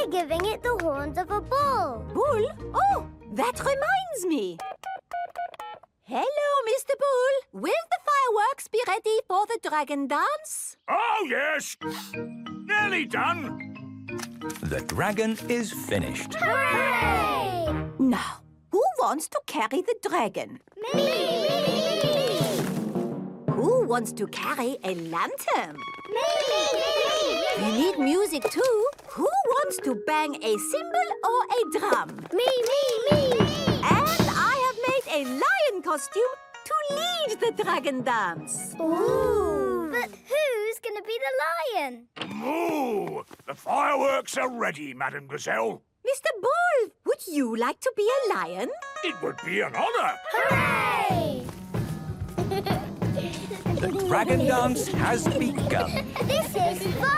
We're giving it the horns of a bull. Bull? Oh, that reminds me. Hello, Mr. Bull. Will the fireworks be ready for the dragon dance? Oh, yes. Nearly done. The dragon is finished. Hooray! Now, who wants to carry the dragon? Me! Who wants to carry a lantern? Me! We need music too. Who wants to bang a cymbal or a drum? Me! And I have made a lion costume to lead the dragon dance. Ooh! But who's going to be the lion? Moo! The fireworks are ready, Madame Gazelle. Mr. Bull, would you like to be a lion? It would be an honour. Hooray! The dragon dance has begun. This is fun!